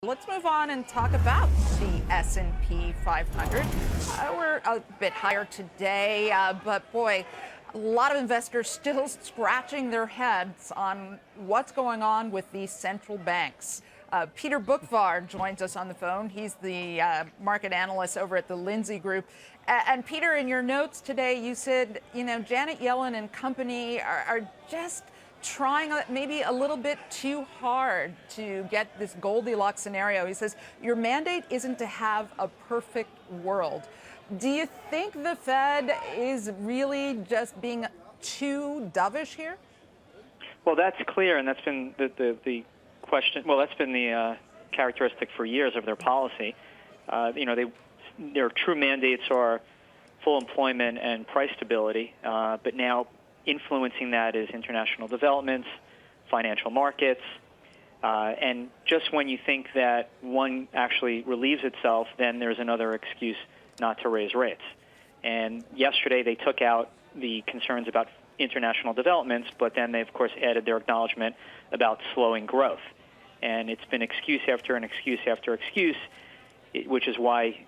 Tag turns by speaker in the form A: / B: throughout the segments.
A: Let's move on and talk about the S&P 500. We're a bit higher today, but boy, a lot of investors still scratching their heads on what's going on with these central banks. Peter Boockvar joins us on the phone. He's the market analyst over at the Lindsay Group. And Peter, in your notes today, you said, Janet Yellen and company are just trying maybe a little bit too hard to get this Goldilocks scenario. He says, your mandate isn't to have a perfect world. Do you think the Fed is really just being too dovish here? Well, that's clear, and that's been the question. Well, that's been the characteristic for years of their policy. Their true mandates are full employment and price stability, but now influencing that is international developments, financial markets, and just when you think that one actually relieves itself, then there's another excuse not to raise rates. And yesterday they took out the concerns about international developments, but then they, of course, added their acknowledgement about slowing growth. And it's been excuse after an excuse after excuse, which is why,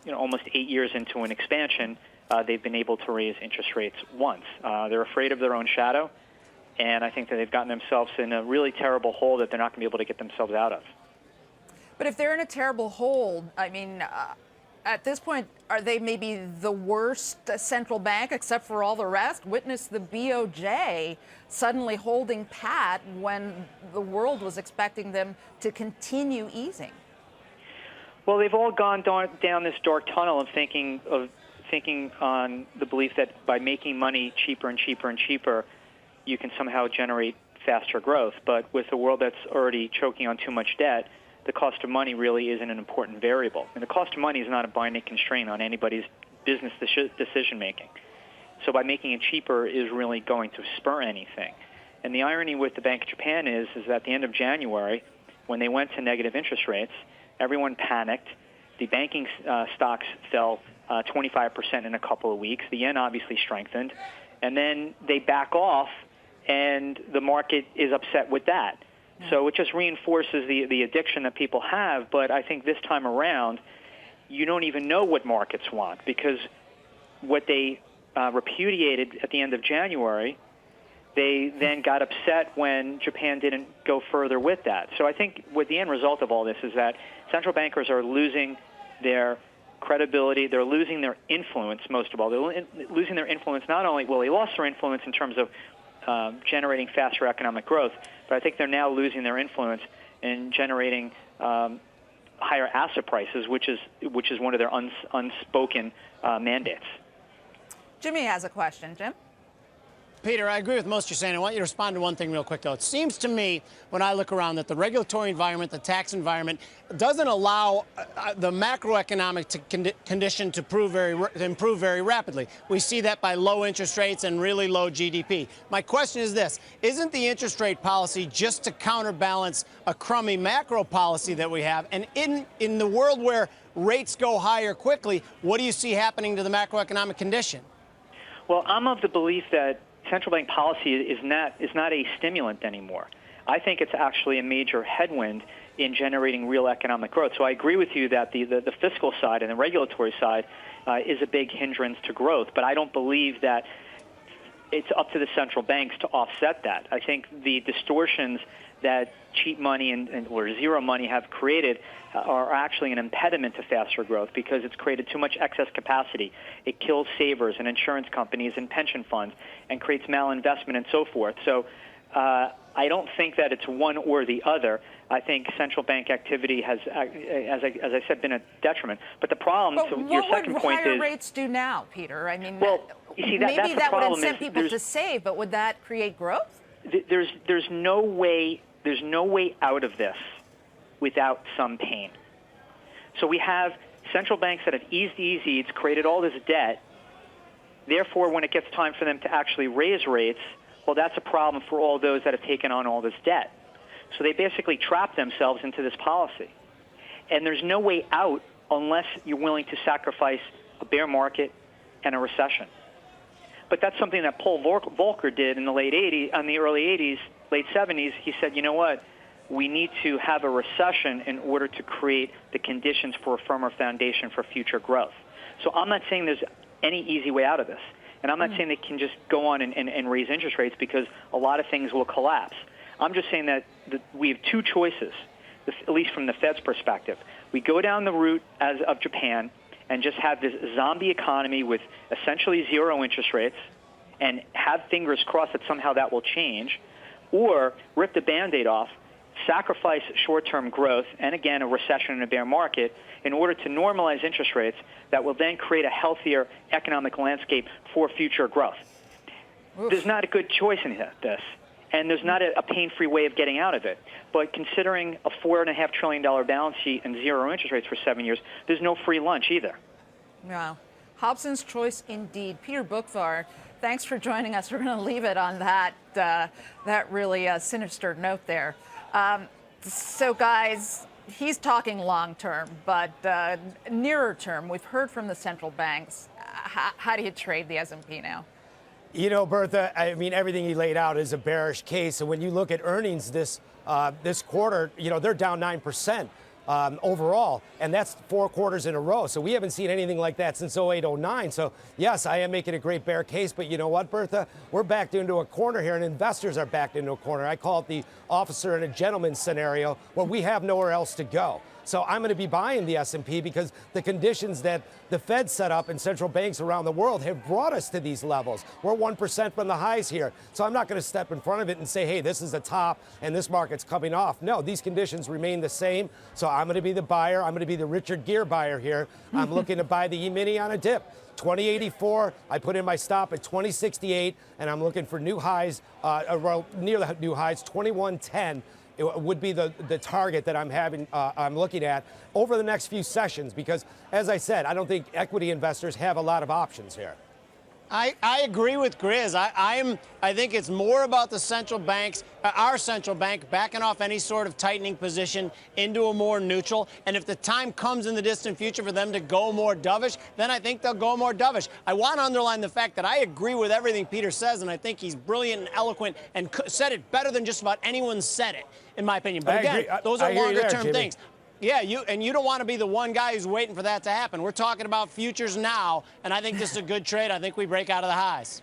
A: almost 8 years into an expansion, they've been able to raise interest rates once. They're afraid of their own shadow, and I think that they've gotten themselves in a really terrible hole that they're not going to be able to get themselves out of. But if they're in a terrible hole, at this point, are they maybe the worst central bank except for all the rest? Witness the BOJ suddenly holding pat when the world was expecting them to continue easing. Well, they've all gone down this dark tunnel of thinking on the belief that by making money cheaper and cheaper and cheaper, you can somehow generate faster growth. But with a world that's already choking on too much debt, the cost of money really isn't an important variable. And the cost of money is not a binding constraint on anybody's business decision-making. So by making it cheaper is really going to spur anything. And the irony with the Bank of Japan is at the end of January, when they went to negative interest rates, everyone panicked. The banking stocks fell 25% in a couple of weeks. The yen obviously strengthened. And then they back off, and the market is upset with that. So it just reinforces the addiction that people have. But I think this time around, you don't even know what markets want, because what they repudiated at the end of January, they then got upset when Japan didn't go further with that. So I think what the end result of all this is that central bankers are losing their credibility. They're losing their influence, most of all. They're losing their influence. Not only will they lost their influence in terms of generating faster economic growth, but I think they're now losing their influence in generating higher asset prices, which is one of their unspoken mandates. Jimmy has a question. Jim?
B: Peter, I agree with most you're saying. I want you to respond to one thing real quick, though. It seems to me, when I look around, that the regulatory environment, the tax environment, doesn't allow the macroeconomic condition to improve very rapidly. We see that by low interest rates and really low GDP. My question is this. Isn't the interest rate policy just to counterbalance a crummy macro policy that we have? And in the world where rates go higher quickly, what do you see happening to the macroeconomic condition?
A: Well, I'm of the belief that central bank policy is not a stimulant anymore. I think it's actually a major headwind in generating real economic growth. So I agree with you that the fiscal side and the regulatory side is a big hindrance to growth, but I don't believe that it's up to the central banks to offset that. I think the distortions that cheap money or zero money have created are actually an impediment to faster growth, because it's created too much excess capacity. It kills savers and insurance companies and pension funds and creates malinvestment and so forth. So I don't think that it's one or the other. I think central bank activity has, as I said, been a detriment. But the problem, to your second point, is... What would higher rates do now, Peter? I mean, well, you see, maybe that would incent people to save, but would that create growth? There's no way out of this without some pain. So we have central banks that have eased the easy. It's created all this debt. Therefore, when it gets time for them to actually raise rates, well, that's a problem for all those that have taken on all this debt. So they basically trap themselves into this policy. And there's no way out unless you're willing to sacrifice a bear market and a recession. But that's something that Paul Volcker did in the early 80s, late 70s. He said, you know what,
C: we need to have a recession in order to create the conditions for a firmer foundation for future growth. So I'm not saying there's any easy way out of this. And I'm not saying they can just go on and raise interest rates because a lot of things will collapse. I'm just saying that we have two choices, at least from the Fed's perspective. We go down the route of Japan and just have this zombie economy with essentially zero interest rates and have fingers crossed that somehow that will change, or rip the Band-Aid off, sacrifice short-term growth, and again, a recession in a bear market in order to normalize interest rates that will then create a healthier economic landscape for future growth. Oof. There's not a good choice in this, and there's not a pain-free way of getting out of it. But considering a $4.5 trillion balance sheet and zero interest rates for 7 years, there's no free lunch either.
A: Yeah. Hobson's choice indeed. Peter Boockvar, thanks for joining us. We're going to leave it on that really sinister note there. So, guys, he's talking long term, but nearer term, we've heard from the central banks. How do you trade the S&P now?
D: You know, Bertha, I mean, everything he laid out is a bearish case. And when you look at earnings this quarter, you know, they're down 9%. Overall, and that's 4 quarters in a row. So we haven't seen anything like that since 08, 09. So yes, I am making a great bear case, but you know what, Bertha? We're backed into a corner here, and investors are backed into a corner. I call it the officer and a gentleman scenario where we have nowhere else to go. So I'm going to be buying the S&P because the conditions that the Fed set up and central banks around the world have brought us to these levels. We're 1% from the highs here. So I'm not going to step in front of it and say, hey, this is the top and this market's coming off. No, these conditions remain the same. So I'm going to be the buyer. I'm going to be the Richard Gere buyer here. I'm looking to buy the E-mini on a dip. 2084, I put in my stop at 2068, and I'm looking for new highs, near the new highs, 2110. It would be the target that I'm looking at over the next few sessions because, as I said, I don't think equity investors have a lot of options here.
B: I agree with Grizz. I think it's more about the central banks, our central bank, backing off any sort of tightening position into a more neutral. And if the time comes in the distant future for them to go more dovish, then I think they'll go more dovish. I want to underline the fact that I agree with everything Peter says, and I think he's brilliant and eloquent and said it better than just about anyone said it, in my opinion. But again, those are longer-term things. Yeah, you don't want to be the one guy who's waiting for that to happen. We're talking about futures now, and I think this is a good trade. I think we break out of the highs.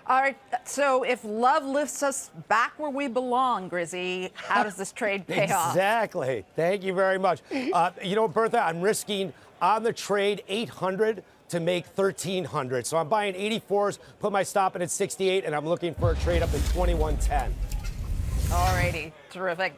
A: All right, so if love lifts us back where we belong, Grizzy, how does this trade pay off?
D: Exactly. Thank you very much. You know, Bertha, I'm risking on the trade 800 to make 1,300. So I'm buying 84s, put my stop in at 68, and I'm looking for a trade up at 2110.
A: All righty, terrific.